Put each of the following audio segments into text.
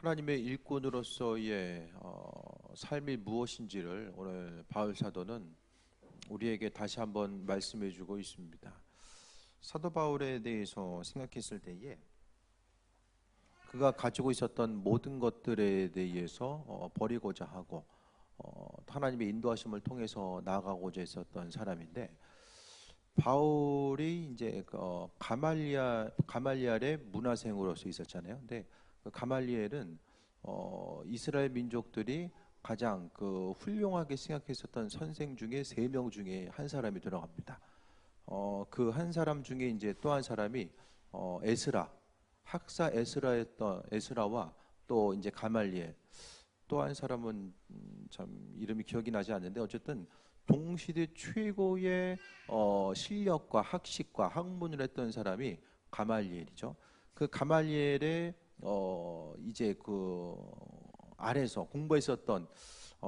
하나님의 일꾼으로서의 삶이 무엇인지를 오늘 바울 사도는 우리에게 다시 한번 말씀해 주고 있습니다. 사도 바울에 대해서 생각했을 때에 그가 가지고 있었던 모든 것들에 대해서 버리고자 하고 하나님의 인도하심을 통해서 나아가고자 했었던 사람인데, 바울이 이제 가말리엘의 문화생으로서 있었잖아요. 근데 그 가말리엘은 이스라엘 민족들이 가장 훌륭하게 생각했었던 선생 중에 3명 중에 한 사람이 들어갑니다. 그 한 사람 중에 이제 또 한 사람이 에스라, 학사 에스라였던 에스라와 또 이제 가말리엘, 또 한 사람은 참 이름이 기억이 나지 않는데, 어쨌든 동시대 최고의 실력과 학식과 학문을 했던 사람이 가말리엘이죠. 그 가말리엘의 이제 그 아래서 공부했었던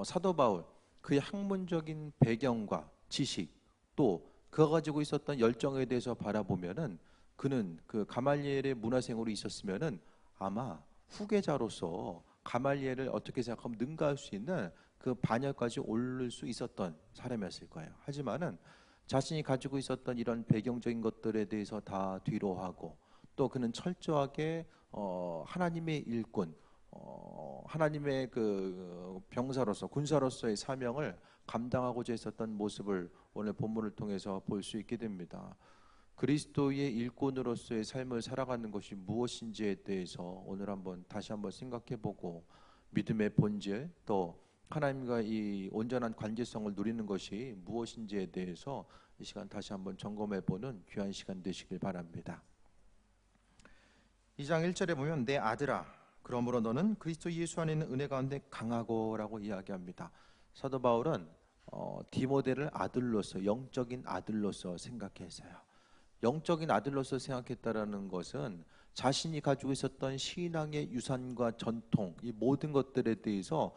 사도 바울, 그의 학문적인 배경과 지식, 또 그가 가지고 있었던 열정에 대해서 바라보면은, 그는 그 가말리엘의 문화생으로 있었으면은 아마 후계자로서 가말리엘을 어떻게 생각하면 능가할 수 있는 그 반열까지 오를 수 있었던 사람이었을 거예요. 하지만은 자신이 가지고 있었던 이런 배경적인 것들에 대해서 다 뒤로하고, 또 그는 철저하게 하나님의 일꾼, 하나님의 그 병사로서, 군사로서의 사명을 감당하고자 했었던 모습을 오늘 본문을 통해서 볼 수 있게 됩니다. 그리스도의 일꾼으로서의 삶을 살아가는 것이 무엇인지에 대해서 오늘 다시 한번 생각해보고, 믿음의 본질, 또 하나님과 이 온전한 관계성을 누리는 것이 무엇인지에 대해서 이 시간 다시 한번 점검해보는 귀한 시간 되시길 바랍니다. 2장 1절에 보면 내 아들아, 그러므로 너는 그리스도 예수 안에 있는 은혜 가운데 강하고라고 이야기합니다. 사도 바울은 디모데를 아들로서, 영적인 아들로서 생각했어요. 영적인 아들로서 생각했다라는 것은 자신이 가지고 있었던 신앙의 유산과 전통, 이 모든 것들에 대해서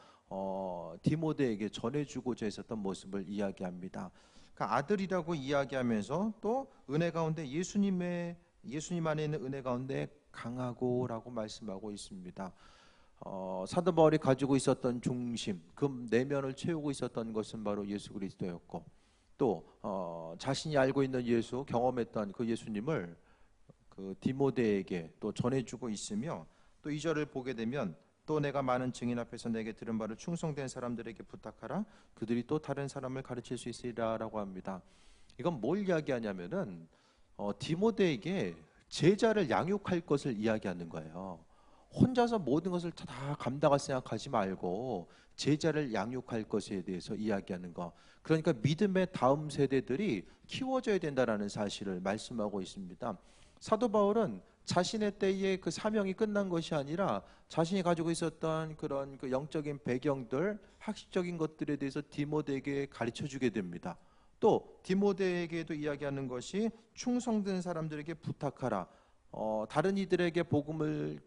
디모데에게 전해주고자 했었던 모습을 이야기합니다. 그러니까 아들이라고 이야기하면서 또 은혜 가운데 예수님 안에 있는 은혜 가운데 강하고라고 말씀하고 있습니다. 사도 바울이 가지고 있었던 중심, 그 내면을 채우고 있었던 것은 바로 예수 그리스도였고, 또 자신이 알고 있는 예수, 경험했던 그 예수님을 그 디모데에게 또 전해주고 있으며, 또 2절을 보게 되면 또 내가 많은 증인 앞에서 내게 들은 바를 충성된 사람들에게 부탁하라, 그들이 또 다른 사람을 가르칠 수 있으리라라고 합니다. 이건 뭘 이야기하냐면은 디모데에게 제자를 양육할 것을 이야기하는 거예요. 혼자서 모든 것을 다 감당할 생각하지 말고 제자를 양육할 것에 대해서 이야기하는 거. 그러니까 믿음의 다음 세대들이 키워져야 된다라는 사실을 말씀하고 있습니다. 사도 바울은 자신의 때에 그 사명이 끝난 것이 아니라 자신이 가지고 있었던 그런 그 영적인 배경들, 학식적인 것들에 대해서 디모데에게 가르쳐 주게 됩니다. 또 디모데에게도 이야기하는 것이 충성된 사람들에게 부탁하라, 다른 이들에게 복음을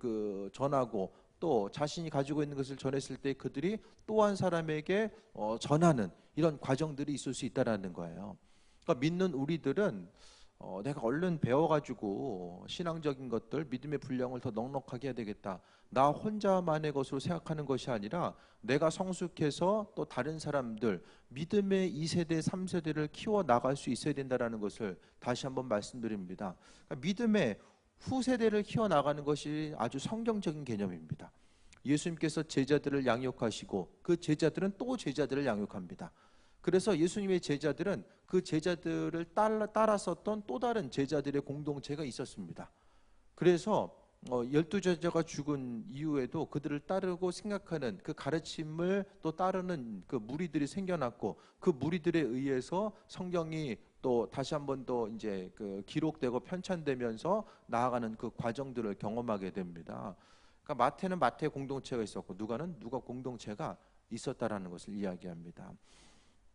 전하고, 또 자신이 가지고 있는 것을 전했을 때 그들이 또 한 사람에게 전하는 이런 과정들이 있을 수 있다라는 거예요. 그러니까 믿는 우리들은 내가 얼른 배워가지고 신앙적인 것들, 믿음의 분량을 더 넉넉하게 해야 되겠다, 나 혼자만의 것으로 생각하는 것이 아니라 내가 성숙해서 또 다른 사람들, 믿음의 2세대, 3세대를 키워 나갈 수 있어야 된다는 것을 다시 한번 말씀드립니다. 그러니까 믿음의 후세대를 키워 나가는 것이 아주 성경적인 개념입니다. 예수님께서 제자들을 양육하시고 그 제자들은 또 제자들을 양육합니다. 그래서 예수님의 제자들은 그 제자들을 따랐었던 또 다른 제자들의 공동체가 있었습니다. 그래서 12제자가 죽은 이후에도 그들을 따르고 생각하는 그 가르침을 또 따르는 그 무리들이 생겨났고, 그 무리들에 의해서 성경이 또 다시 한번 더 이제 그 기록되고 편찬되면서 나아가는 그 과정들을 경험하게 됩니다. 그러니까 마태는 마태 공동체가 있었고, 누가는 누가 공동체가 있었다라는 것을 이야기합니다.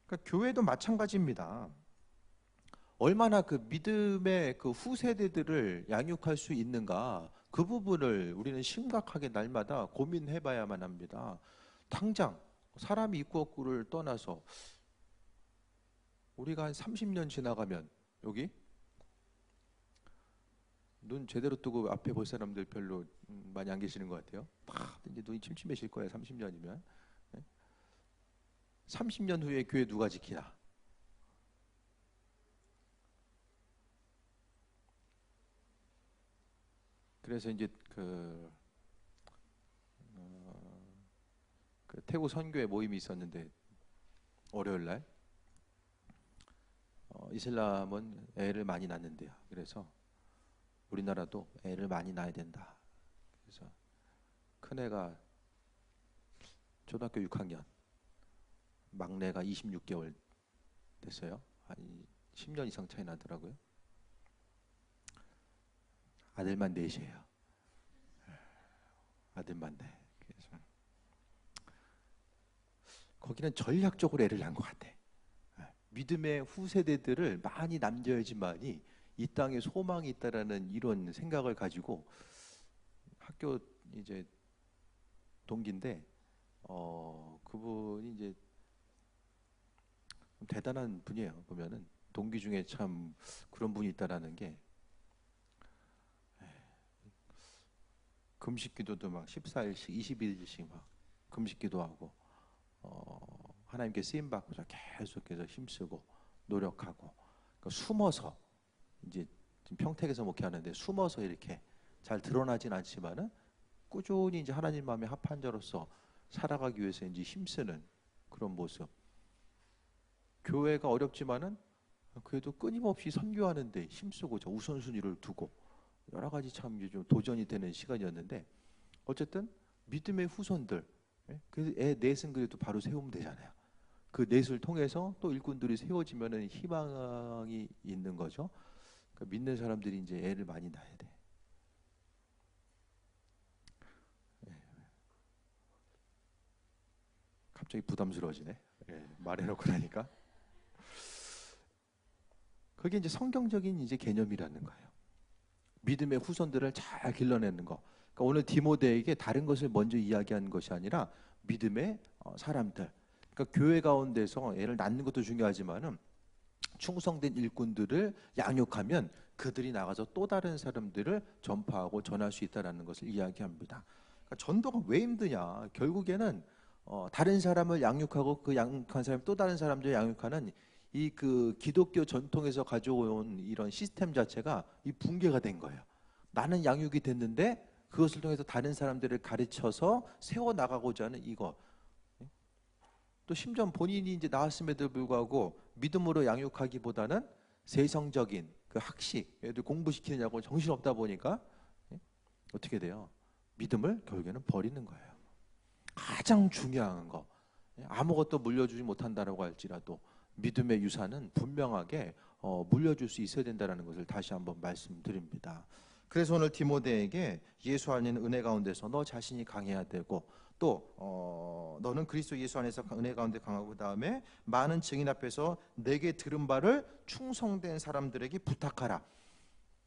그러니까 교회도 마찬가지입니다. 얼마나 그 믿음의 그 후세대들을 양육할 수 있는가, 그 부분을 우리는 심각하게 날마다 고민해 봐야만 합니다. 당장 사람이 있고 없고를 떠나서 우리가 한 30년 지나가면, 여기 눈 제대로 뜨고 앞에 볼 사람들 별로 많이 안 계시는 것 같아요. 다 이제 눈이 침침해질 거예요. 30년이면. 30년 후에 교회 누가 지키나? 그래서 이제 그 태국 선교회 모임이 있었는데 월요일 날 이슬람은 애를 많이 낳는데요. 그래서 우리나라도 애를 많이 낳아야 된다. 그래서 큰 애가 초등학교 6학년, 막내가 26개월 됐어요. 한 10년 이상 차이 나더라고요. 아들만 넷이에요. 아들만 넷. 그래서 거기는 전략적으로 애를 낳은 것 같아. 믿음의 후세대들을 많이 남겨야지만이 이 땅에 소망이 있다라는 이런 생각을 가지고 학교 이제 동기인데 그분이 이제 대단한 분이에요. 보면은 동기 중에 참 그런 분이 있다라는 게 금식 기도도 막 14일씩 21일씩 막 금식 기도하고 하나님께 쓰임 받고서 계속해서 힘쓰고 노력하고 그러니까 숨어서 이제 지금 평택에서 목회하는데 숨어서 이렇게 잘 드러나진 않지만은 꾸준히 이제 하나님 마음에 합한 자로서 살아가기 위해서 이제 힘쓰는 그런 모습. 교회가 어렵지만은 그래도 끊임없이 선교하는데 힘쓰고 저 우선순위를 두고 여러 가지 참 이제 좀 도전이 되는 시간이었는데 어쨌든 믿음의 후손들 그 애 넷은 그래도 바로 세우면 되잖아요. 그 넷을 통해서 또 일꾼들이 세워지면은 희망이 있는 거죠. 그러니까 믿는 사람들이 이제 애를 많이 낳아야 돼. 갑자기 부담스러워지네. 말해놓고 나니까. 그게 이제 성경적인 이제 개념이라는 거예요. 믿음의 후손들을 잘 길러내는 거. 그러니까 오늘 디모데에게 다른 것을 먼저 이야기하는 것이 아니라 믿음의 사람들. 그러니까 교회 가운데서 애를 낳는 것도 중요하지만은 충성된 일꾼들을 양육하면 그들이 나가서 또 다른 사람들을 전파하고 전할 수 있다라는 것을 이야기합니다. 그러니까 전도가 왜 힘드냐? 결국에는 다른 사람을 양육하고 그 양육한 사람 또 다른 사람들 양육하는 이 그 기독교 전통에서 가져온 이런 시스템 자체가 이 붕괴가 된 거예요. 나는 양육이 됐는데 그것을 통해서 다른 사람들을 가르쳐서 세워 나가고자 하는 이거. 또 심지어 본인이 이제 나왔음에도 불구하고 믿음으로 양육하기보다는 세상적인 그 학식, 애들 공부시키느냐고 정신없다 보니까 어떻게 돼요? 믿음을 결국에는 버리는 거예요. 가장 중요한 거. 아무것도 물려주지 못한다라고 할지라도 믿음의 유산은 분명하게 물려줄 수 있어야 된다는 것을 다시 한번 말씀드립니다. 그래서 오늘 디모데에게 예수 안에는 은혜 가운데서 너 자신이 강해야 되고 또 너는 그리스도 예수 안에서 은혜 가운데 강하고 그다음에 많은 증인 앞에서 내게 들은 바를 충성된 사람들에게 부탁하라.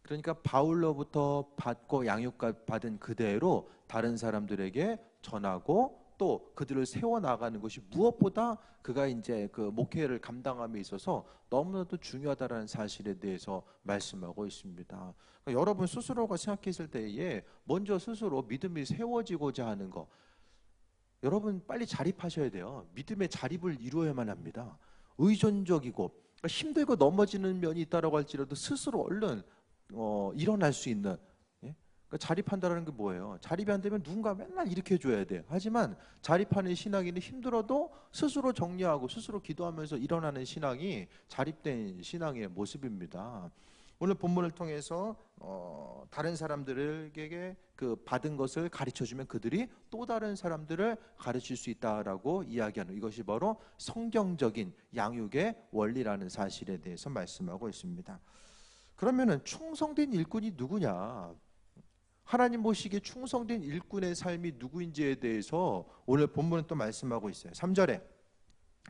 그러니까 바울로부터 받고 양육받은 그대로 다른 사람들에게 전하고 또 그들을 세워 나가는 것이 무엇보다 그가 이제 그 목회를 감당함에 있어서 너무나도 중요하다라는 사실에 대해서 말씀하고 있습니다. 그러니까 여러분 스스로가 생각했을 때에 먼저 스스로 믿음이 세워지고자 하는 거, 여러분 빨리 자립하셔야 돼요. 믿음의 자립을 이루어야만 합니다. 의존적이고 그러니까 힘들고 넘어지는 면이 있다라고 할지라도 스스로 얼른 일어날 수 있는. 그러니까 자립한다는 게 뭐예요? 자립이 안 되면 누군가 맨날 일으켜 줘야 돼. 하지만 자립하는 신앙인은 힘들어도 스스로 정리하고 스스로 기도하면서 일어나는 신앙이 자립된 신앙의 모습입니다. 오늘 본문을 통해서 다른 사람들에게 그 받은 것을 가르쳐 주면 그들이 또 다른 사람들을 가르칠 수 있다라고 이야기하는 이것이 바로 성경적인 양육의 원리라는 사실에 대해서 말씀하고 있습니다. 그러면은 충성된 일꾼이 누구냐? 하나님 보시기에 충성된 일꾼의 삶이 누구인지에 대해서 오늘 본문은 또 말씀하고 있어요. 3절에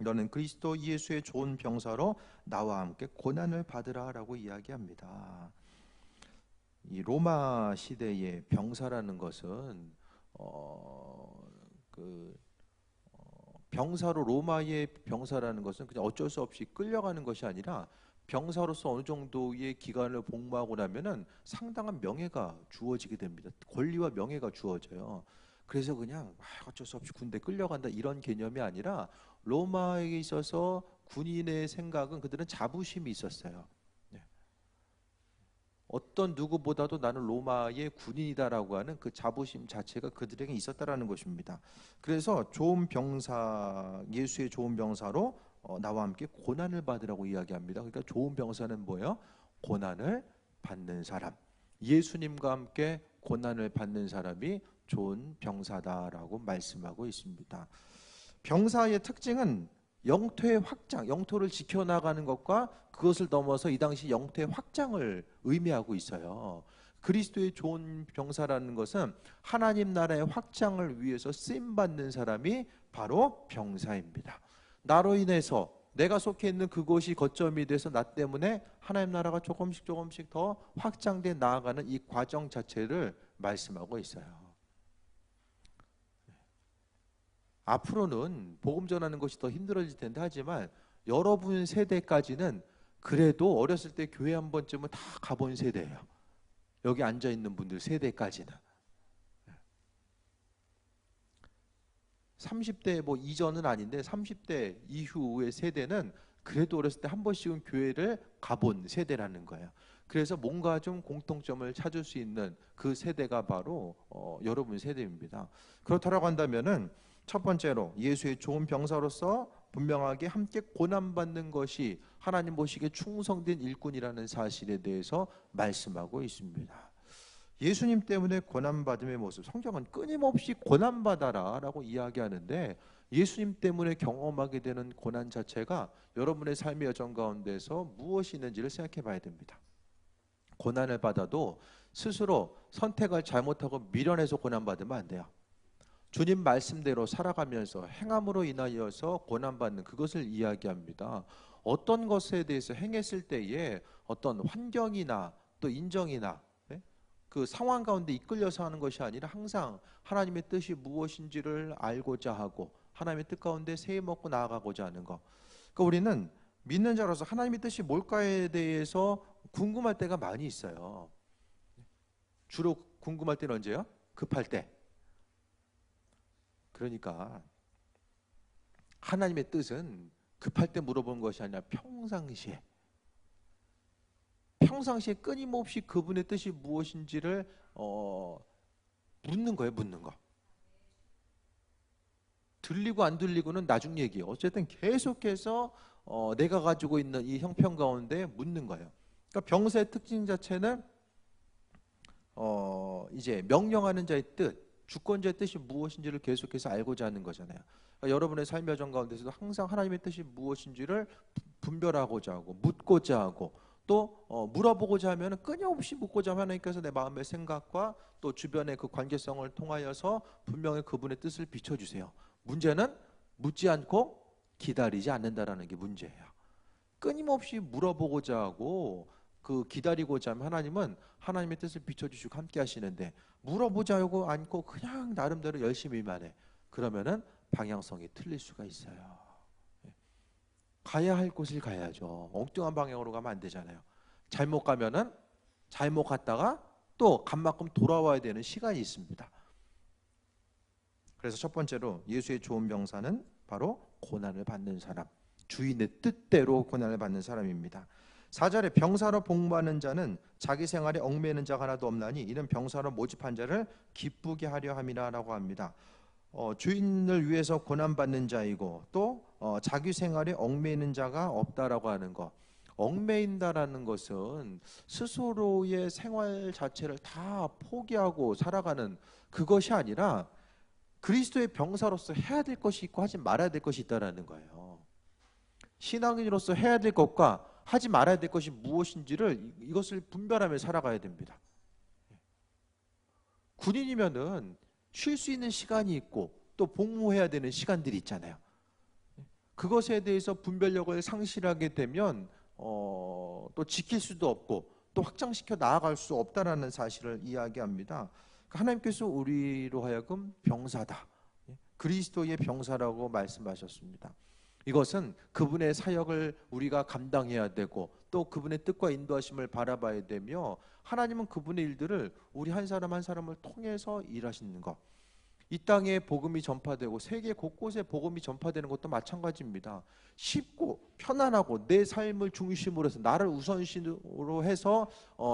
너는 그리스도 예수의 좋은 병사로 나와 함께 고난을 받으라라고 이야기합니다. 이 로마 시대의 병사라는 것은 병사로 로마의 병사라는 것은 그냥 어쩔 수 없이 끌려가는 것이 아니라 병사로서 어느 정도의 기간을 복무하고 나면은 상당한 명예가 주어지게 됩니다. 권리와 명예가 주어져요. 그래서 그냥 어쩔 수 없이 군대 끌려간다 이런 개념이 아니라 로마에 있어서 군인의 생각은 그들은 자부심이 있었어요. 네. 어떤 누구보다도 나는 로마의 군인이다라고 하는 그 자부심 자체가 그들에게 있었다라는 것입니다. 그래서 좋은 병사, 예수의 좋은 병사로 나와 함께 고난을 받으라고 이야기합니다. 그러니까 좋은 병사는 뭐예요? 고난을 받는 사람. 예수님과 함께 고난을 받는 사람이 좋은 병사다라고 말씀하고 있습니다. 병사의 특징은 영토의 확장, 영토를 지켜나가는 것과 그것을 넘어서 이 당시 영토의 확장을 의미하고 있어요. 그리스도의 좋은 병사라는 것은 하나님 나라의 확장을 위해서 쓰임받는 사람이 바로 병사입니다. 나로 인해서 내가 속해 있는 그곳이 거점이 돼서 나 때문에 하나님 나라가 조금씩 조금씩 더 확장돼 나아가는 이 과정 자체를 말씀하고 있어요. 앞으로는 복음 전하는 것이 더 힘들어질 텐데 하지만 여러분 세대까지는 그래도 어렸을 때 교회 한 번쯤은 다 가본 세대예요. 여기 앉아 있는 분들 세대까지는. 30대 뭐 이전은 아닌데 30대 이후의 세대는 그래도 어렸을 때 한 번씩은 교회를 가본 세대라는 거예요. 그래서 뭔가 좀 공통점을 찾을 수 있는 그 세대가 바로 여러분 세대입니다. 그렇다고 한다면은 첫 번째로 예수의 좋은 병사로서 분명하게 함께 고난받는 것이 하나님 보시기에 충성된 일꾼이라는 사실에 대해서 말씀하고 있습니다. 예수님 때문에 고난받음의 모습, 성경은 끊임없이 고난받아라 라고 이야기하는데 예수님 때문에 경험하게 되는 고난 자체가 여러분의 삶의 여정 가운데서 무엇이 있는지를 생각해 봐야 됩니다. 고난을 받아도 스스로 선택을 잘못하고 미련해서 고난받으면 안 돼요. 주님 말씀대로 살아가면서 행함으로 인하여서 고난받는 그것을 이야기합니다. 어떤 것에 대해서 행했을 때에 어떤 환경이나 또 인정이나 그 상황 가운데 이끌려서 하는 것이 아니라 항상 하나님의 뜻이 무엇인지를 알고자 하고 하나님의 뜻 가운데 새해 먹고 나아가고자 하는 것. 그러니까 우리는 믿는 자로서 하나님의 뜻이 뭘까에 대해서 궁금할 때가 많이 있어요. 주로 궁금할 때는 언제요? 급할 때. 그러니까 하나님의 뜻은 급할 때 물어보는 것이 아니라 평상시에 끊임없이 그분의 뜻이 무엇인지를 묻는 거예요. 묻는 거. 들리고 안 들리고는 나중 얘기예요. 어쨌든 계속해서 내가 가지고 있는 이 형편 가운데 묻는 거예요. 그러니까 병사의 특징 자체는 이제 명령하는 자의 뜻, 주권자의 뜻이 무엇인지를 계속해서 알고자 하는 거잖아요. 그러니까 여러분의 삶의 여정 가운데서도 항상 하나님의 뜻이 무엇인지를 분별하고자 하고 묻고자 하고 또 물어보고자 하면 끊임없이 묻고자 하면 하나님께서 내 마음의 생각과 또 주변의 그 관계성을 통하여서 분명히 그분의 뜻을 비춰주세요. 문제는 묻지 않고 기다리지 않는다라는 게 문제예요. 끊임없이 물어보고자 하고 그 기다리고자 하면 하나님은 하나님의 뜻을 비춰주시고 함께 하시는데 물어보자고 않고 그냥 나름대로 열심히만 해. 그러면은 방향성이 틀릴 수가 있어요. 가야 할 곳을 가야죠. 엉뚱한 방향으로 가면 안 되잖아요. 잘못 가면은 잘못 갔다가 또 간 만큼 돌아와야 되는 시간이 있습니다. 그래서 첫 번째로 예수의 좋은 병사는 바로 고난을 받는 사람, 주인의 뜻대로 고난을 받는 사람입니다. 4절에 병사로 복무하는 자는 자기 생활에 얽매이는 자가 하나도 없나니 이는 병사로 모집한 자를 기쁘게 하려 함이라라고 합니다. 주인을 위해서 고난받는 자이고 또 자기 생활에 얽매이는 자가 없다라고 하는 것. 얽매인다라는 것은 스스로의 생활 자체를 다 포기하고 살아가는 그것이 아니라 그리스도의 병사로서 해야 될 것이 있고 하지 말아야 될 것이 있다라는 거예요. 신앙인으로서 해야 될 것과 하지 말아야 될 것이 무엇인지를 이것을 분별하며 살아가야 됩니다. 군인이면은 쉴 수 있는 시간이 있고 또 복무해야 되는 시간들이 있잖아요. 그것에 대해서 분별력을 상실하게 되면 또 지킬 수도 없고 또 확장시켜 나아갈 수 없다라는 사실을 이야기합니다. 하나님께서 우리로 하여금 병사다, 그리스도의 병사라고 말씀하셨습니다. 이것은 그분의 사역을 우리가 감당해야 되고 또 그분의 뜻과 인도하심을 바라봐야 되며 하나님은 그분의 일들을 우리 한 사람 한 사람을 통해서 일하시는 것. 이 땅에 복음이 전파되고 세계 곳곳에 복음이 전파되는 것도 마찬가지입니다. 쉽고 편안하고 내 삶을 중심으로 해서 나를 우선순위로 해서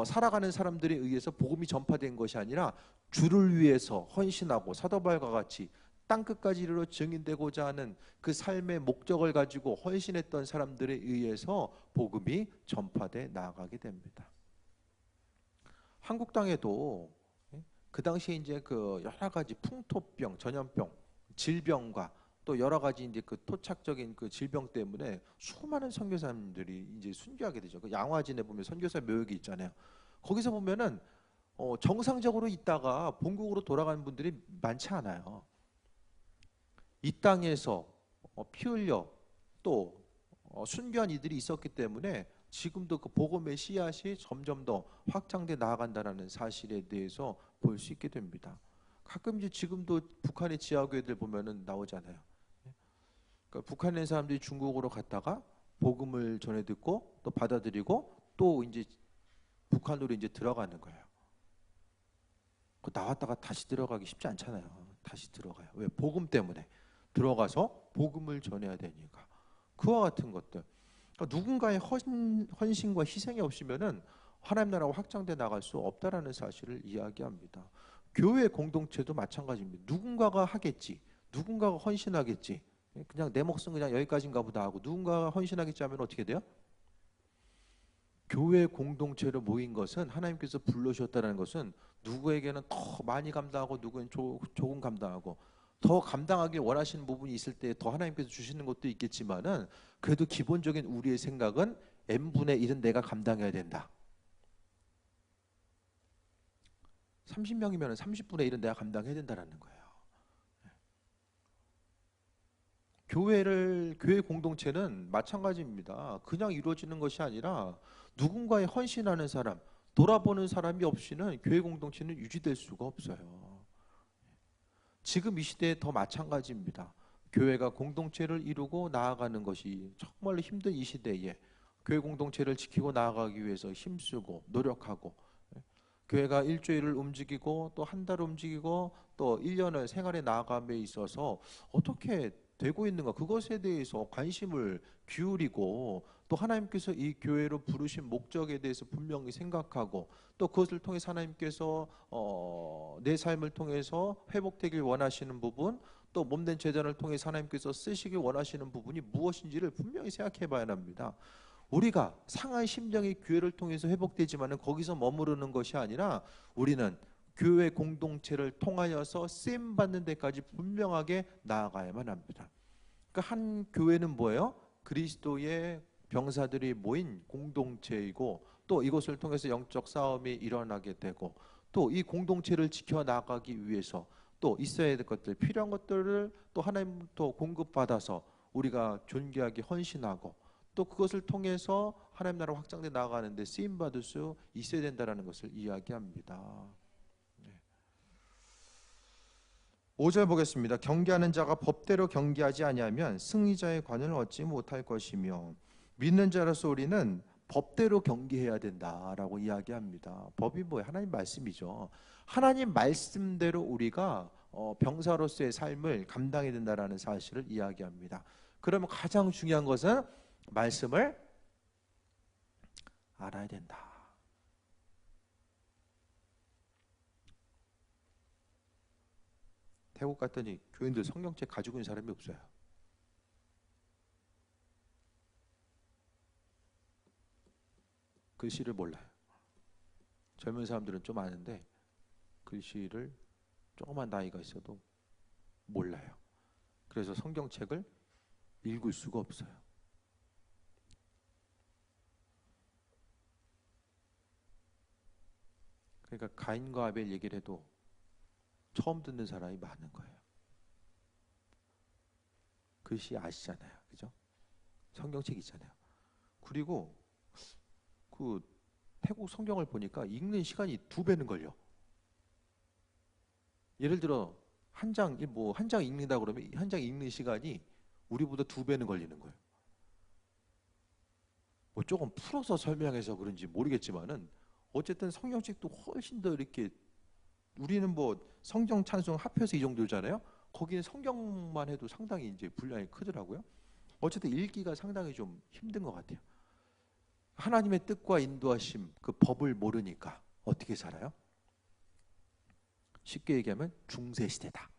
살아가는 사람들에 의해서 복음이 전파된 것이 아니라 주를 위해서 헌신하고 사도 바울과 같이 땅끝까지 이르러 증인되고자 하는 그 삶의 목적을 가지고 헌신했던 사람들에 의해서 복음이 전파돼 나아가게 됩니다. 한국 땅에도 그 당시에 이제 그 여러 가지 풍토병, 전염병, 질병과 또 여러 가지 이제 그 토착적인 그 질병 때문에 수많은 선교사님들이 이제 순교하게 되죠. 그 양화진에 보면 선교사 묘역이 있잖아요. 거기서 보면은 정상적으로 있다가 본국으로 돌아가는 분들이 많지 않아요. 이 땅에서 피 흘려 또 순교한 이들이 있었기 때문에 지금도 그 복음의 씨앗이 점점 더 확장돼 나아간다는 사실에 대해서 볼 수 있게 됩니다. 가끔 이제 지금도 북한의 지하교회들 보면은 나오잖아요. 그러니까 북한에 있는 사람들이 중국으로 갔다가 복음을 전해 듣고 또 받아들이고 또 이제 북한으로 이제 들어가는 거예요. 그 나왔다가 다시 들어가기 쉽지 않잖아요. 다시 들어가요. 왜? 복음 때문에 들어가서 복음을 전해야 되니까. 그와 같은 것들. 그러니까 누군가의 헌신과 희생이 없으면은 하나님 나라가 확장돼 나갈 수 없다라는 사실을 이야기합니다. 교회 공동체도 마찬가지입니다. 누군가가 하겠지, 누군가가 헌신하겠지. 그냥 내 몫은 그냥 여기까지인가 보다 하고 누군가가 헌신하겠지 하면 어떻게 돼요? 교회 공동체로 모인 것은 하나님께서 불러주셨다는 것은 누구에게는 더 많이 감당하고 누구는 조금 감당하고 더 감당하길 원하시는 부분이 있을 때 더 하나님께서 주시는 것도 있겠지만은 그래도 기본적인 우리의 생각은 n분의 1은 내가 감당해야 된다. 30명이면 30분의 1은 내가 감당해야 된다는 거예요. 교회 공동체는 마찬가지입니다. 그냥 이루어지는 것이 아니라 누군가의 헌신하는 사람, 돌아보는 사람이 없이는 교회 공동체는 유지될 수가 없어요. 지금 이 시대에 더 마찬가지입니다. 교회가 공동체를 이루고 나아가는 것이 정말로 힘든 이 시대에 교회 공동체를 지키고 나아가기 위해서 힘쓰고 노력하고 교회가 일주일을 움직이고 또 한 달을 움직이고 또 1년을 생활에 나아감에 있어서 어떻게 되고 있는가 그것에 대해서 관심을 기울이고 또 하나님께서 이 교회로 부르신 목적에 대해서 분명히 생각하고 또 그것을 통해서 하나님께서 내 삶을 통해서 회복되길 원하시는 부분 또 몸된 제단을 통해서 하나님께서 쓰시길 원하시는 부분이 무엇인지를 분명히 생각해 봐야 합니다. 우리가 상한 심령이 교회를 통해서 회복되지만은 거기서 머무르는 것이 아니라 우리는 교회 공동체를 통하여서 쓰임 받는 데까지 분명하게 나아가야만 합니다. 그러니까 한 교회는 뭐예요? 그리스도의 병사들이 모인 공동체이고 또 이것을 통해서 영적 싸움이 일어나게 되고 또 이 공동체를 지켜 나가기 위해서 또 있어야 될 것들 필요한 것들을 또 하나님부터 공급받아서 우리가 존귀하게 헌신하고 또 그것을 통해서 하나님 나라 확장돼 나아가는데 쓰임 받을 수 있어야 된다는 것을 이야기합니다. 5절 보겠습니다. 경계하는 자가 법대로 경계하지 아니하면 승리자의 관을 얻지 못할 것이며 믿는 자로서 우리는 법대로 경계해야 된다라고 이야기합니다. 법이 뭐예요? 하나님 말씀이죠. 하나님 말씀대로 우리가 병사로서의 삶을 감당해야 된다라는 사실을 이야기합니다. 그러면 가장 중요한 것은 말씀을 알아야 된다. 태국 갔더니 교인들 성경책 가지고 있는 사람이 없어요. 글씨를 몰라요. 젊은 사람들은 좀 아는데 글씨를 조그만 나이가 있어도 몰라요. 그래서 성경책을 읽을 수가 없어요. 그러니까 가인과 아벨 얘기를 해도 처음 듣는 사람이 많은 거예요. 글씨 아시잖아요. 그죠? 성경책 있잖아요. 그리고 그 태국 성경을 보니까 읽는 시간이 2배는 걸려. 예를 들어 한 장 읽는다 그러면 한 장 읽는 시간이 우리보다 2배는 걸리는 거예요. 뭐 조금 풀어서 설명해서 그런지 모르겠지만은 어쨌든 성경책도 훨씬 더 이렇게 우리는 뭐 성경 찬송 합해서 이 정도잖아요. 거기는 성경만 해도 상당히 이제 분량이 크더라고요. 어쨌든 읽기가 상당히 좀 힘든 것 같아요. 하나님의 뜻과 인도하심, 그 법을 모르니까 어떻게 살아요? 쉽게 얘기하면 중세 시대다.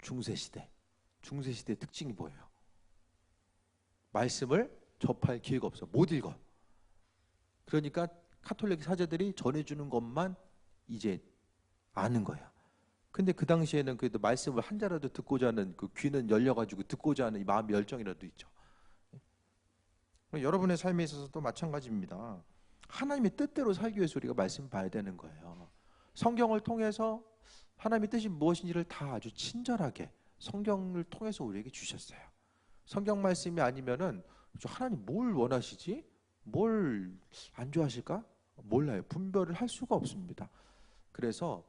중세 시대. 중세 시대의 특징이 뭐예요? 말씀을 접할 기회가 없어. 못 읽어. 그러니까 카톨릭 사제들이 전해주는 것만 이제 아는 거예요. 근데 그 당시에는 그래도 말씀을 한 자라도 듣고자 하는 그 귀는 열려가지고 듣고자 하는 이 마음 열정이라도 있죠. 여러분의 삶에 있어서도 마찬가지입니다. 하나님의 뜻대로 살기 위해서 우리가 말씀을 봐야 되는 거예요. 성경을 통해서 하나님의 뜻이 무엇인지를 다 아주 친절하게 성경을 통해서 우리에게 주셨어요. 성경 말씀이 아니면은 하나님 뭘 원하시지? 뭘 안 좋아하실까? 몰라요. 분별을 할 수가 없습니다. 그래서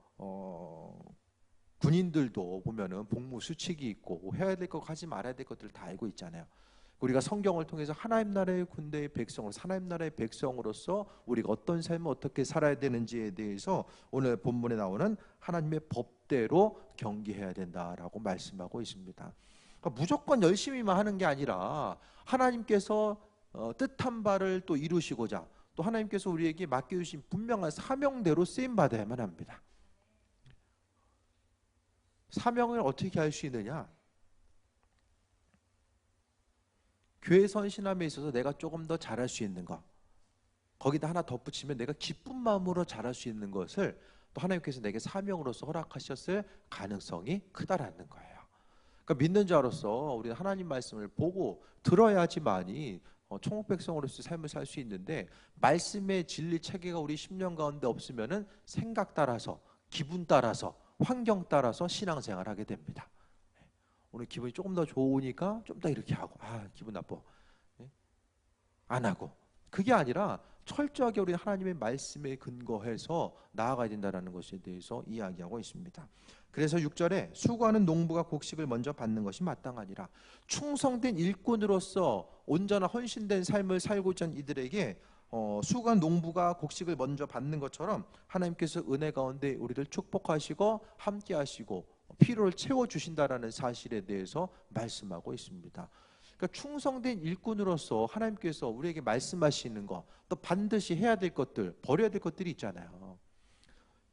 군인들도 보면은 복무 수칙이 있고 해야 될 것 하지 말아야 될 것들을 다 알고 있잖아요. 우리가 성경을 통해서 하나님 나라의 군대의 백성으로 하나님 나라의 백성으로서 우리가 어떤 삶을 어떻게 살아야 되는지에 대해서 오늘 본문에 나오는 하나님의 법대로 경계해야 된다라고 말씀하고 있습니다. 그러니까 무조건 열심히만 하는 게 아니라 하나님께서 뜻한 바를 또 이루시고자 또 하나님께서 우리에게 맡겨주신 분명한 사명대로 쓰임받아야만 합니다. 사명을 어떻게 할 수 있느냐? 교회 선신함에 있어서 내가 조금 더 잘할 수 있는 것, 거기다 하나 덧붙이면 내가 기쁜 마음으로 잘할 수 있는 것을 또 하나님께서 내게 사명으로서 허락하셨을 가능성이 크다라는 거예요. 그러니까 믿는 자로서 우리는 하나님 말씀을 보고 들어야지만이 천국 백성으로서 삶을 살 수 있는데, 말씀의 진리 체계가 우리 심령 가운데 없으면은 생각 따라서, 기분 따라서, 환경 따라서 신앙생활을 하게 됩니다. 오늘 기분이 조금 더 좋으니까 좀 더 이렇게 하고, 기분 나빠, 안 하고. 그게 아니라 철저하게 우리 하나님의 말씀에 근거해서 나아가야 된다는 것에 대해서 이야기하고 있습니다. 그래서 6절에 수고하는 농부가 곡식을 먼저 받는 것이 마땅하니라. 충성된 일꾼으로서 온전한 헌신된 삶을 살고자 하는 이들에게 수고한 농부가 곡식을 먼저 받는 것처럼 하나님께서 은혜 가운데 우리를 축복하시고 함께 하시고 필요를 채워주신다라는 사실에 대해서 말씀하고 있습니다. 그러니까 충성된 일꾼으로서 하나님께서 우리에게 말씀하시는 것, 또 반드시 해야 될 것들, 버려야 될 것들이 있잖아요.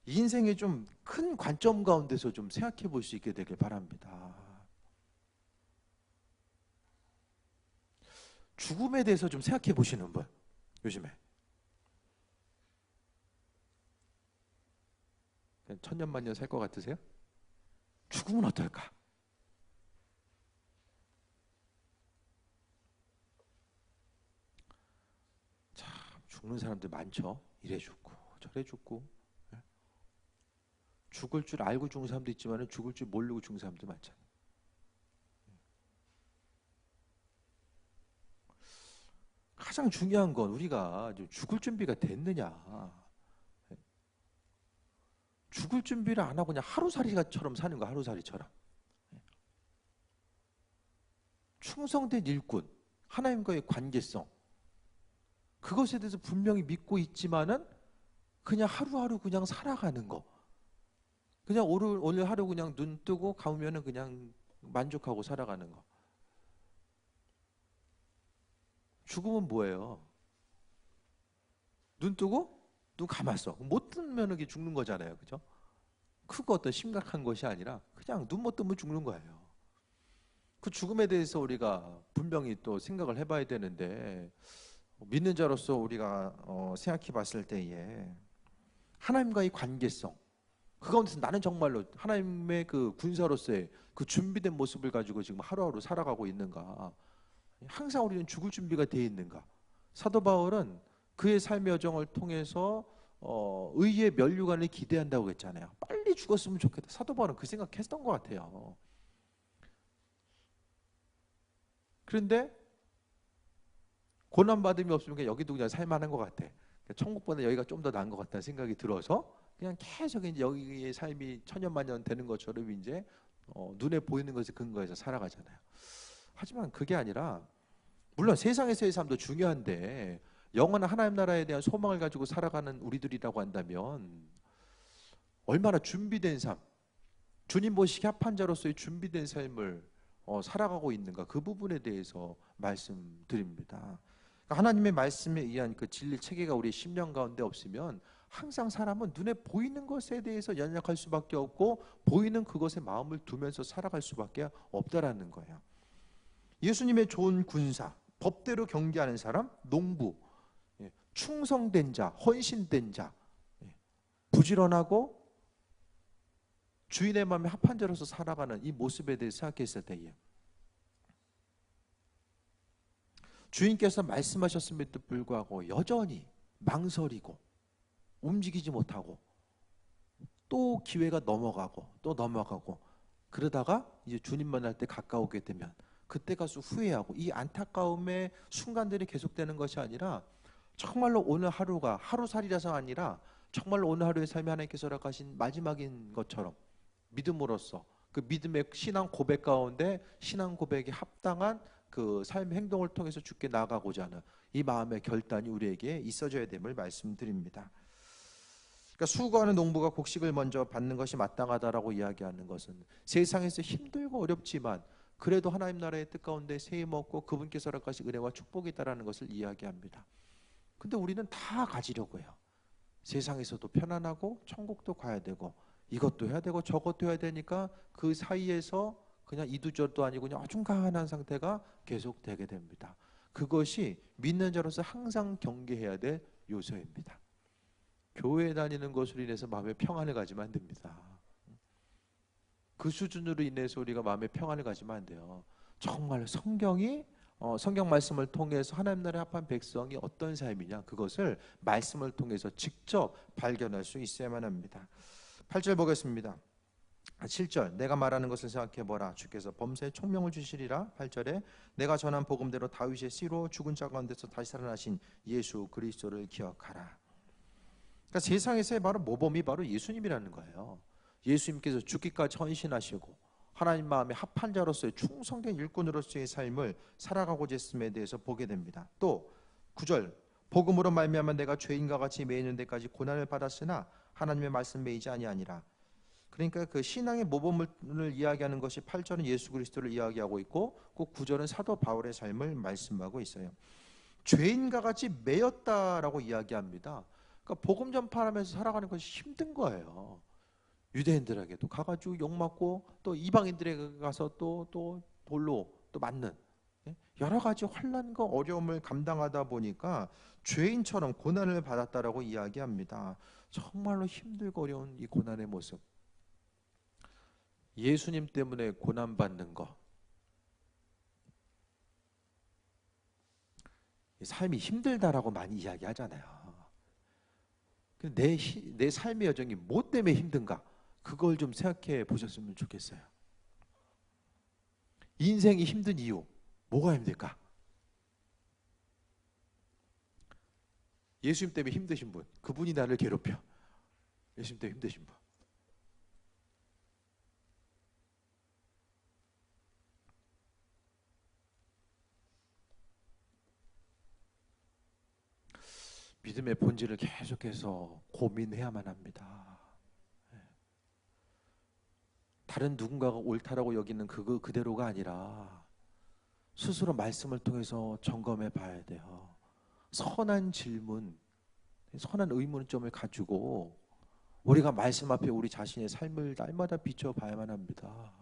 인생의 좀 큰 관점 가운데서 좀 생각해 볼 수 있게 되길 바랍니다. 죽음에 대해서 좀 생각해 보시는 분, 요즘에 천년만년 살 것 같으세요? 죽음은 어떨까? 참 죽는 사람들 많죠. 이래 죽고 저래 죽고. 죽을 줄 알고 죽는 사람도 있지만 죽을 줄 모르고 죽는 사람도 많잖아요. 가장 중요한 건 우리가 죽을 준비가 됐느냐. 죽을 준비를 안 하고 그냥 하루살이처럼 사는 거, 하루살이처럼. 충성된 일꾼, 하나님과의 관계성, 그것에 대해서 분명히 믿고 있지만은 그냥 하루하루 그냥 살아가는 거. 그냥 오늘 하루 그냥 눈 뜨고 감으면은 그냥 만족하고 살아가는 거. 죽음은 뭐예요? 눈 뜨고 눈 감았어. 못 뜨면 이게 죽는 거잖아요, 그죠? 크고 어떤 심각한 것이 아니라 그냥 눈 못 뜨면 죽는 거예요. 그 죽음에 대해서 우리가 분명히 또 생각을 해봐야 되는데, 믿는 자로서 우리가 생각해 봤을 때에 하나님과의 관계성, 그 가운데서 나는 정말로 하나님의 그 군사로서의 그 준비된 모습을 가지고 지금 하루하루 살아가고 있는가? 항상 우리는 죽을 준비가 되어 있는가? 사도 바울은 그의 삶의 여정을 통해서 의의 면류관을 기대한다고 했잖아요. 빨리 죽었으면 좋겠다. 사도 바울은 그 생각했던 것 같아요. 그런데 고난받음이 없으면 그냥 여기도 그냥 살만한 것 같아. 천국보다 여기가 좀 더 나은 것 같다는 생각이 들어서 그냥 계속 이제 여기의 삶이 천년만년 되는 것처럼 이제 눈에 보이는 것에 근거해서 살아가잖아요. 하지만 그게 아니라, 물론 세상에서의 삶도 중요한데 영원한 하나님 나라에 대한 소망을 가지고 살아가는 우리들이라고 한다면 얼마나 준비된 삶, 주님 보시기에 합한 자로서의 준비된 삶을 살아가고 있는가, 그 부분에 대해서 말씀드립니다. 그러니까 하나님의 말씀에 의한 그 진리 체계가 우리 심령 가운데 없으면 항상 사람은 눈에 보이는 것에 대해서 연약할 수밖에 없고 보이는 그것에 마음을 두면서 살아갈 수밖에 없다라는 거예요. 예수님의 좋은 군사, 법대로 경계하는 사람, 농부, 충성된 자, 헌신된 자, 부지런하고 주인의 마음에 합한 자로서 살아가는 이 모습에 대해 생각했을 때에 주인께서 말씀하셨음에도 불구하고 여전히 망설이고 움직이지 못하고 또 기회가 넘어가고 또 넘어가고 그러다가 이제 주님 만날 때 가까우게 되면 그때 가서 후회하고, 이 안타까움의 순간들이 계속되는 것이 아니라 정말로 오늘 하루가 하루살이라서 아니라 정말로 오늘 하루의 삶이 하나님께서 허락하신 마지막인 것처럼 믿음으로써 그 믿음의 신앙 고백 가운데 신앙 고백에 합당한 그 삶의 행동을 통해서 주께 나아가고자 하는 이 마음의 결단이 우리에게 있어져야 됨을 말씀드립니다. 그러니까 수고하는 농부가 곡식을 먼저 받는 것이 마땅하다라고 이야기하는 것은 세상에서 힘들고 어렵지만 그래도 하나님 나라의 뜻 가운데 세임 얻고 그분께서 허락하신 은혜와 축복이 있다라는 것을 이야기합니다. 근데 우리는 다 가지려고 해요. 세상에서도 편안하고 천국도 가야 되고 이것도 해야 되고 저것도 해야 되니까 그 사이에서 그냥 이두저도 아니고 그냥 어중간한 상태가 계속되게 됩니다. 그것이 믿는 자로서 항상 경계해야 될 요소입니다. 교회 다니는 것으로 인해서 마음의 평안을 가지면 안 됩니다. 그 수준으로 인해서 우리가 마음의 평안을 가지면 안 돼요. 정말 성경 말씀을 통해서 하나님 나라에 합한 백성이 어떤 삶이냐, 그것을 말씀을 통해서 직접 발견할 수 있어야만 합니다. 8절 보겠습니다. 7절, 내가 말하는 것을 생각해보라. 주께서 범사에 총명을 주시리라. 8절에 내가 전한 복음대로 다윗의 씨로 죽은 자 가운데서 다시 살아나신 예수 그리스도를 기억하라. 그러니까 세상에서의 바로 모범이 바로 예수님이라는 거예요. 예수님께서 죽기까지 헌신하시고 하나님 마음에 합한 자로서의 충성된 일꾼으로서의 삶을 살아가고자 했음에 대해서 보게 됩니다. 또 9절, 복음으로 말미암아 내가 죄인과 같이 매이는 데까지 고난을 받았으나 하나님의 말씀 매이지 아니하니라. 그러니까 그 신앙의 모범을 이야기하는 것이 8절은 예수 그리스도를 이야기하고 있고 그 9절은 사도 바울의 삶을 말씀하고 있어요. 죄인과 같이 매였다라고 이야기합니다. 그러니까 복음 전파하면서 살아가는 것이 힘든 거예요. 유대인들에게도 가가지고 욕먹고 또 이방인들에게 가서 또 돌로 또 맞는 여러 가지 환난과 어려움을 감당하다 보니까 죄인처럼 고난을 받았다라고 이야기합니다. 정말로 힘들고 어려운 이 고난의 모습, 예수님 때문에 고난받는 것, 삶이 힘들다라고 많이 이야기하잖아요. 근데 내 삶의 여정이 뭐 때문에 힘든가, 그걸 좀 생각해 보셨으면 좋겠어요. 인생이 힘든 이유, 뭐가 힘들까? 예수님 때문에 힘드신 분, 그분이 나를 괴롭혀. 예수님 때문에 힘드신 분. 믿음의 본질을 계속해서 고민해야만 합니다. 다른 누군가가 옳다라고 여기는 그거 그대로가 아니라 스스로 말씀을 통해서 점검해 봐야 돼요. 선한 질문, 선한 의문점을 가지고 우리가 말씀 앞에 우리 자신의 삶을 날마다 비춰봐야만 합니다.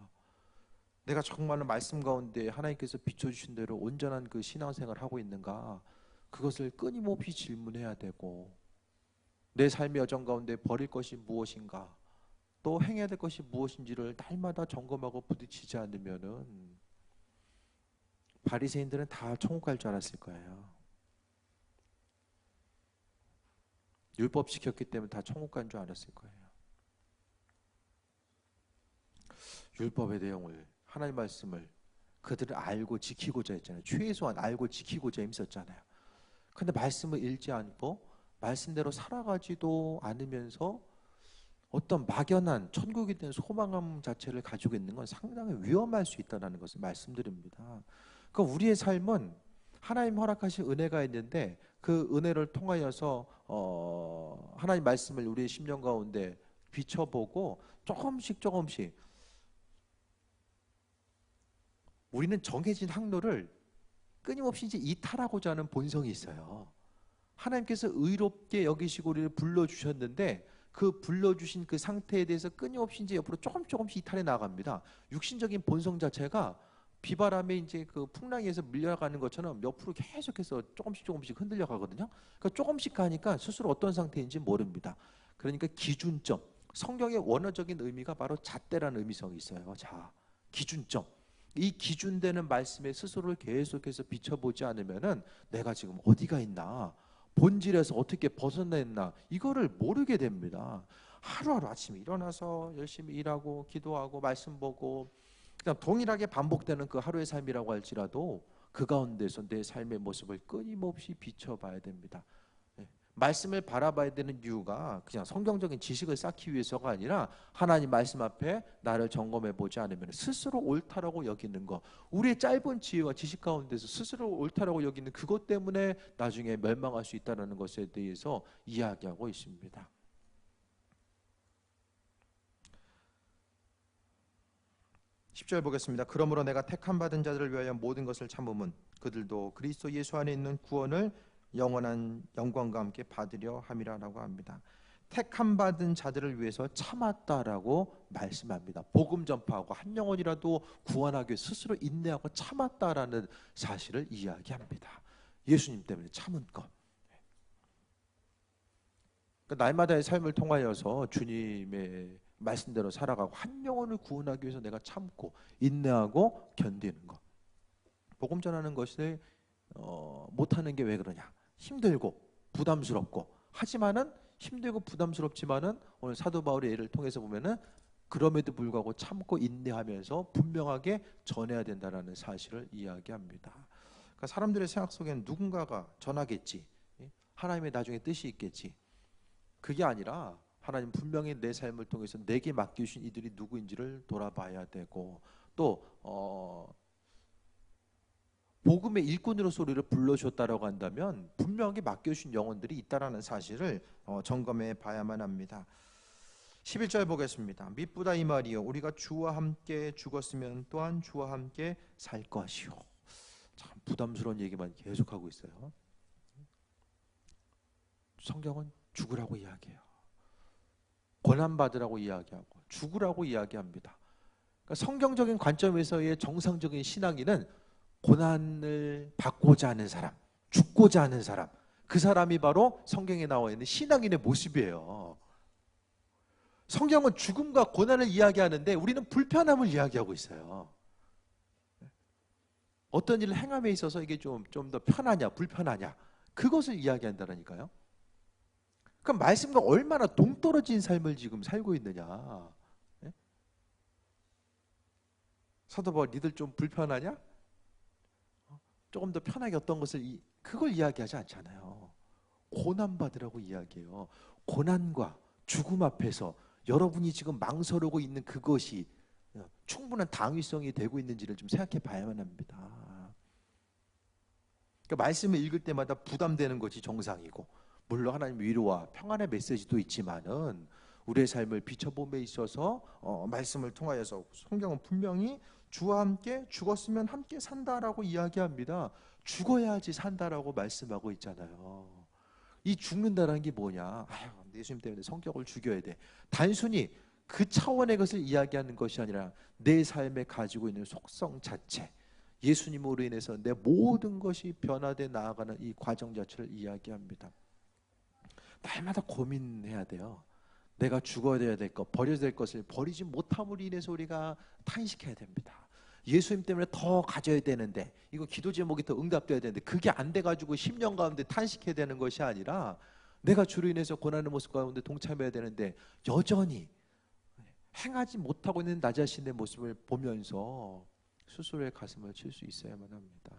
내가 정말로 말씀 가운데 하나님께서 비춰주신 대로 온전한 그 신앙생활을 하고 있는가, 그것을 끊임없이 질문해야 되고, 내 삶의 여정 가운데 버릴 것이 무엇인가, 또 행해야 될 것이 무엇인지를 날마다 점검하고 부딪히지 않으면은 바리새인들은 다 천국 갈 줄 알았을 거예요. 율법 지켰기 때문에 다 천국 간 줄 알았을 거예요. 율법의 내용을, 하나님 말씀을 그들은 알고 지키고자 했잖아요. 최소한 알고 지키고자 힘썼잖아요. 근데 말씀을 읽지 않고 말씀대로 살아가지도 않으면서 어떤 막연한 천국에 대한 소망감 자체를 가지고 있는 건 상당히 위험할 수 있다는 것을 말씀드립니다. 그러니까 우리의 삶은 하나님 허락하신 은혜가 있는데 그 은혜를 통하여서 하나님 말씀을 우리의 심령 가운데 비춰보고 조금씩 우리는 정해진 항로를 끊임없이 이제 이탈하고자 하는 본성이 있어요. 하나님께서 의롭게 여기시고 우리를 불러주셨는데 그 불러주신 그 상태에 대해서 끊임없이 이제 옆으로 조금씩 이탈해 나갑니다. 육신적인 본성 자체가 비바람에 이제 그 풍랑에서 밀려가는 것처럼 옆으로 계속해서 조금씩 흔들려 가거든요. 그러니까 조금씩 가니까 스스로 어떤 상태인지 모릅니다. 그러니까 기준점, 성경의 원어적인 의미가 바로 잣대라는 의미성이 있어요. 자, 기준점. 이 기준되는 말씀에 스스로를 계속해서 비춰보지 않으면은 내가 지금 어디가 있나, 본질에서 어떻게 벗어났나 이거를 모르게 됩니다. 하루하루 아침에 일어나서 열심히 일하고 기도하고 말씀 보고 그냥 동일하게 반복되는 그 하루의 삶이라고 할지라도 그 가운데서 내 삶의 모습을 끊임없이 비춰봐야 됩니다. 말씀을 바라봐야 되는 이유가 그냥 성경적인 지식을 쌓기 위해서가 아니라 하나님 말씀 앞에 나를 점검해 보지 않으면 스스로 옳다라고 여기는 것, 우리의 짧은 지혜와 지식 가운데서 스스로 옳다라고 여기는 그것 때문에 나중에 멸망할 수 있다는 것에 대해서 이야기하고 있습니다. 10절 보겠습니다. 그러므로 내가 택함 받은 자들을 위하여 모든 것을 참음은 그들도 그리스도 예수 안에 있는 구원을 영원한 영광과 함께 받으려 함이라라고 합니다. 택함 받은 자들을 위해서 참았다라고 말씀합니다. 복음 전파하고 한 영혼이라도 구원하기 위해 스스로 인내하고 참았다라는 사실을 이야기합니다. 예수님 때문에 참은 것. 그러니까 날마다의 삶을 통하여서 주님의 말씀대로 살아가고 한 영혼을 구원하기 위해서 내가 참고 인내하고 견디는 것. 복음 전하는 것을 못하는 게 왜 그러냐? 힘들고 부담스럽고 하지만은 힘들고 부담스럽지만은 오늘 사도 바울의 예를 통해서 보면은 그럼에도 불구하고 참고 인내하면서 분명하게 전해야 된다라는 사실을 이야기합니다. 그러니까 사람들의 생각 속에는 누군가가 전하겠지, 하나님의 나중에 뜻이 있겠지. 그게 아니라 하나님 분명히 내 삶을 통해서 내게 맡기신 이들이 누구인지를 돌아봐야 되고 또 복음의 일꾼으로서 우리를 불러주셨다라고 한다면 분명하게 맡겨주신 영혼들이 있다라는 사실을 점검해 봐야만 합니다. 11절 보겠습니다. 미쁘다 이 말이요 우리가 주와 함께 죽었으면 또한 주와 함께 살 것이요. 참 부담스러운 얘기만 계속하고 있어요. 성경은 죽으라고 이야기해요. 고난받으라고 이야기하고 죽으라고 이야기합니다. 그러니까 성경적인 관점에서의 정상적인 신앙인은 고난을 받고자 하는 사람, 죽고자 하는 사람, 그 사람이 바로 성경에 나와 있는 신앙인의 모습이에요. 성경은 죽음과 고난을 이야기하는데 우리는 불편함을 이야기하고 있어요. 어떤 일을 행함에 있어서 이게 좀 더 편하냐 불편하냐 그것을 이야기한다니까요. 그럼 말씀과 얼마나 동떨어진 삶을 지금 살고 있느냐. 사도 바울 니들 좀 불편하냐? 조금 더 편하게 어떤 것을 그걸 이야기하지 않잖아요. 고난받으라고 이야기해요. 고난과 죽음 앞에서 여러분이 지금 망설이고 있는 그것이 충분한 당위성이 되고 있는지를 좀 생각해 봐야만 합니다. 그러니까 말씀을 읽을 때마다 부담되는 것이 정상이고 물론 하나님 위로와 평안의 메시지도 있지만은 우리의 삶을 비춰봄에 있어서 말씀을 통하여서 성경은 분명히 주와 함께 죽었으면 함께 산다라고 이야기합니다. 죽어야지 산다라고 말씀하고 있잖아요. 이 죽는다는 게 뭐냐? 예수님 때문에 성격을 죽여야 돼. 단순히 그 차원의 것을 이야기하는 것이 아니라 내 삶에 가지고 있는 속성 자체, 예수님으로 인해서 내 모든 것이 변화돼 나아가는 이 과정 자체를 이야기합니다. 날마다 고민해야 돼요. 내가 죽어야 될 것, 버려야 될 것을 버리지 못함으로 인해서 우리가 탄식해야 됩니다. 예수님 때문에 더 가져야 되는데 이거 기도 제목이 더 응답돼야 되는데 그게 안 돼가지고 10년 가운데 탄식해야 되는 것이 아니라 내가 주로 인해서 고난의 모습 가운데 동참해야 되는데 여전히 행하지 못하고 있는 나 자신의 모습을 보면서 스스로의 가슴을 칠 수 있어야만 합니다.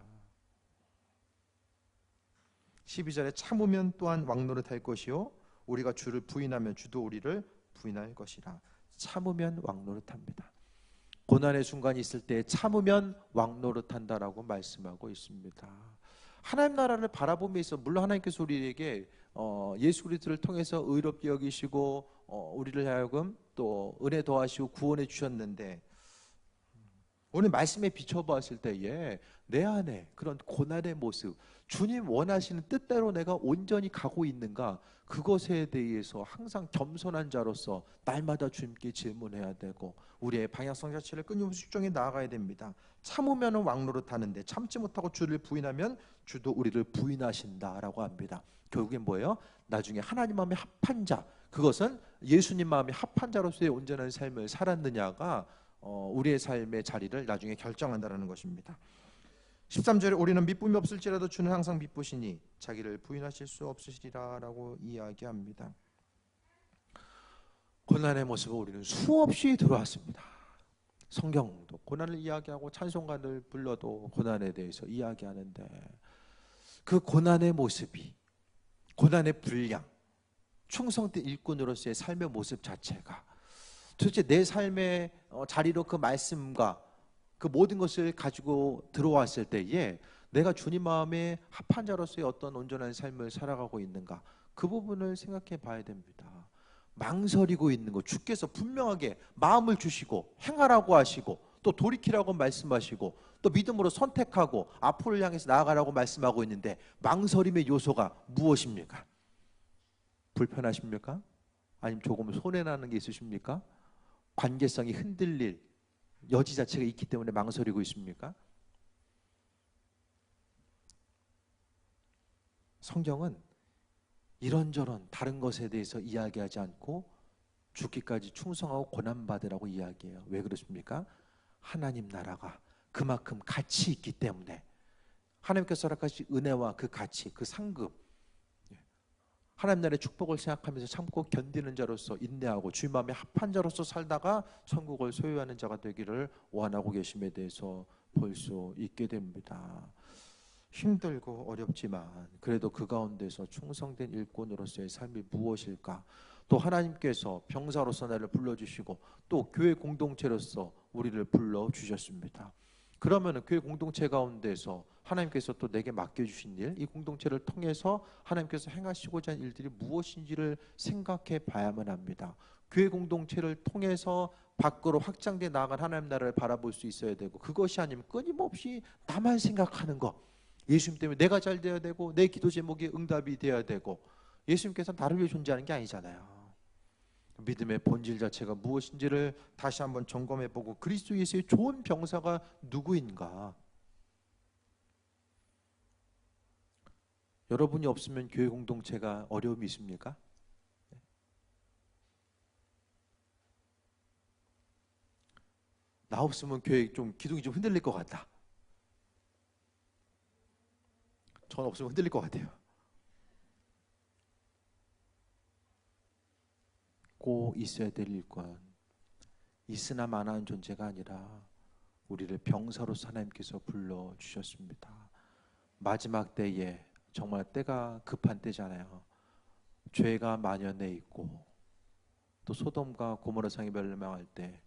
12절에 참으면 또한 왕노릇할 것이요 우리가 주를 부인하면 주도 우리를 부인할 것이라. 참으면 왕노릇합니다. 고난의 순간이 있을 때 참으면 왕노릇한다라고 말씀하고 있습니다. 하나님 나라를 바라보면서 물론 하나님께서 우리에게 예수 그리스도를 통해서 의롭게 여기시고 우리를 하여금 또 은혜 더하시고 구원해 주셨는데, 오늘 말씀에 비춰봤을 때에 내 안에 그런 고난의 모습, 주님 원하시는 뜻대로 내가 온전히 가고 있는가, 그것에 대해서 항상 겸손한 자로서 날마다 주님께 질문해야 되고, 우리의 방향성 자체를 끊임없이 수정해 나아가야 됩니다. 참으면 왕노릇 하는데 참지 못하고 주를 부인하면 주도 우리를 부인하신다라고 합니다. 결국엔 뭐예요? 나중에 하나님 마음에 합한 자, 그것은 예수님 마음에 합한 자로서의 온전한 삶을 살았느냐가 우리의 삶의 자리를 나중에 결정한다라는 것입니다. 13절에 우리는 미쁨이 없을지라도 주는 항상 미쁘시니 자기를 부인하실 수 없으시리라라고 이야기합니다. 고난의 모습을 우리는 수없이 들어왔습니다. 성경도 고난을 이야기하고 찬송가를 불러도 고난에 대해서 이야기하는데, 그 고난의 모습이, 고난의 분량, 충성된 일꾼으로서의 삶의 모습 자체가 도대체 내 삶의 자리로 그 말씀과 그 모든 것을 가지고 들어왔을 때에 내가 주님 마음에 합한 자로서의 어떤 온전한 삶을 살아가고 있는가, 그 부분을 생각해 봐야 됩니다. 망설이고 있는 것, 주께서 분명하게 마음을 주시고 행하라고 하시고 또 돌이키라고 말씀하시고 또 믿음으로 선택하고 앞으로 향해서 나아가라고 말씀하고 있는데, 망설임의 요소가 무엇입니까? 불편하십니까? 아니면 조금 손해나는 게 있으십니까? 관계성이 흔들릴 여지 자체가 있기 때문에 망설이고 있습니까? 성경은 이런저런 다른 것에 대해서 이야기하지 않고 죽기까지 충성하고 고난받으라고 이야기해요. 왜 그렇습니까? 하나님 나라가 그만큼 가치 있기 때문에, 하나님께서 허락하신 은혜와 그 가치, 그 상급, 하나님 나라의 축복을 생각하면서 참고 견디는 자로서 인내하고 주님 마음에 합한 자로서 살다가 천국을 소유하는 자가 되기를 원하고 계심에 대해서 볼 수 있게 됩니다. 힘들고 어렵지만 그래도 그 가운데서 충성된 일꾼으로서의 삶이 무엇일까? 또 하나님께서 병사로서 나를 불러주시고 또 교회 공동체로서 우리를 불러주셨습니다. 그러면 교회 공동체 가운데서 하나님께서 또 내게 맡겨주신 일, 이 공동체를 통해서 하나님께서 행하시고자 하는 일들이 무엇인지를 생각해 봐야만 합니다. 교회 공동체를 통해서 밖으로 확장돼 나아간 하나님 나라를 바라볼 수 있어야 되고, 그것이 아니면 끊임없이 나만 생각하는 것, 예수님 때문에 내가 잘 돼야 되고 내 기도 제목이 응답이 돼야 되고, 예수님께서 나를 위해 존재하는 게 아니잖아요. 믿음의 본질 자체가 무엇인지를 다시 한번 점검해보고, 그리스도 예수의 좋은 병사가 누구인가? 여러분이 없으면 교회 공동체가 어려움이 있습니까? 나 없으면 교회 좀 기둥이 좀 흔들릴 것 같다. 전 없으면 흔들릴 것 같아요. 꼭 있어야 될 일꾼, 있으나 마나한 존재가 아니라 우리를 병사로서 하나님께서 불러주셨습니다. 마지막 때에 정말 때가 급한 때잖아요. 죄가 만연해 있고, 또 소돔과 고모라 성이 멸망할 때,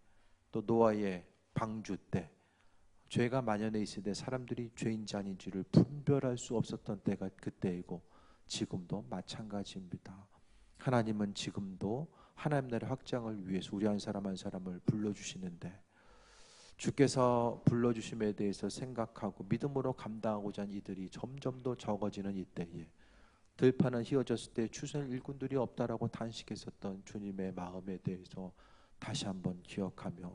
또 노아의 방주 때, 죄가 만연해 있을 때 사람들이 죄인지 아닌지를 분별할 수 없었던 때가 그때이고, 지금도 마찬가지입니다. 하나님은 지금도 하나님 나라의 확장을 위해서 우리 한 사람 한 사람을 불러주시는데, 주께서 불러주심에 대해서 생각하고 믿음으로 감당하고자 하는 이들이 점점 더 적어지는 이때에, 들판은 휘어졌을 때 추수할 일꾼들이 없다라고 단식했었던 주님의 마음에 대해서 다시 한번 기억하며,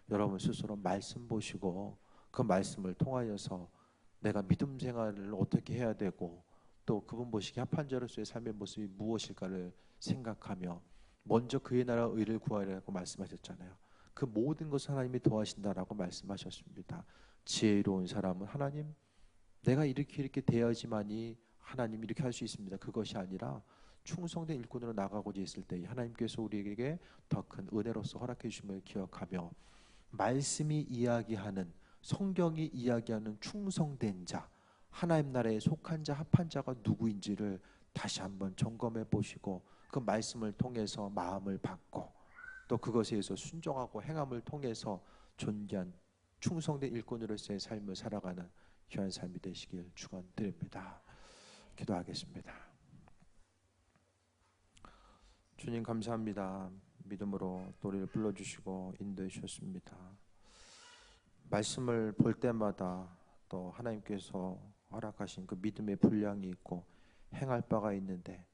여러분 스스로 말씀 보시고 그 말씀을 통하여서 내가 믿음 생활을 어떻게 해야 되고 또 그분 보시기에 합한 자로서의 삶의 모습이 무엇일까를 생각하며, 먼저 그의 나라 의를 구하라고 말씀하셨잖아요. 그 모든 것을 하나님이 도와신다라고 말씀하셨습니다. 지혜로운 사람은 하나님, 내가 이렇게 돼야지만이 하나님 이렇게 할 수 있습니다. 그것이 아니라 충성된 일꾼으로 나가고자 했을 때 하나님께서 우리에게 더 큰 은혜로서 허락해 주심을 기억하며, 말씀이 이야기하는, 성경이 이야기하는 충성된 자, 하나님 나라에 속한 자, 합한 자가 누구인지를 다시 한번 점검해 보시고, 그 말씀을 통해서 마음을 받고 또 그것에 의해서 순종하고 행함을 통해서 존귀한 충성된 일꾼으로서의 삶을 살아가는 귀한 삶이 되시길 축원드립니다. 기도하겠습니다. 주님 감사합니다. 믿음으로 노래를 불러주시고 인도해 주셨습니다. 말씀을 볼 때마다 또 하나님께서 허락하신 그 믿음의 분량이 있고 행할 바가 있는데,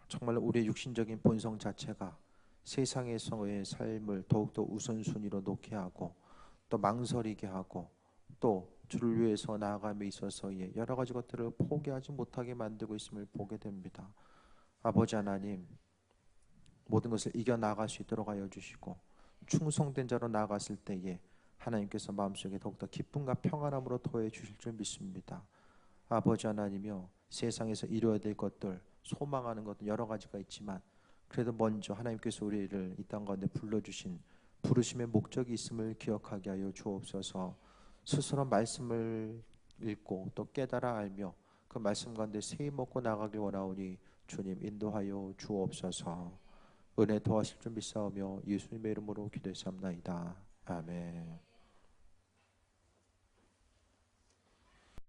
정말 우리의 육신적인 본성 자체가 세상에서의 삶을 더욱더 우선순위로 놓게 하고 또 망설이게 하고 또 주를 위해서 나아감에 있어서의 여러 가지 것들을 포기하지 못하게 만들고 있음을 보게 됩니다. 아버지 하나님, 모든 것을 이겨나갈 수 있도록 하여 주시고 충성된 자로 나아갔을 때에 하나님께서 마음속에 더욱더 기쁨과 평안함으로 더해 주실 줄 믿습니다. 아버지 하나님이여, 세상에서 이루어야 될 것들, 소망하는 것들 여러 가지가 있지만 그래도 먼저 하나님께서 우리를 이 땅 가운데 불러주신 부르심의 목적이 있음을 기억하게 하여 주옵소서. 스스로 말씀을 읽고 또 깨달아 알며 그 말씀 가운데 세임 먹고 나가길 원하오니 주님 인도하여 주옵소서. 은혜 도하실 줄 믿사오며 예수님의 이름으로 기도했사옵나이다. 아멘.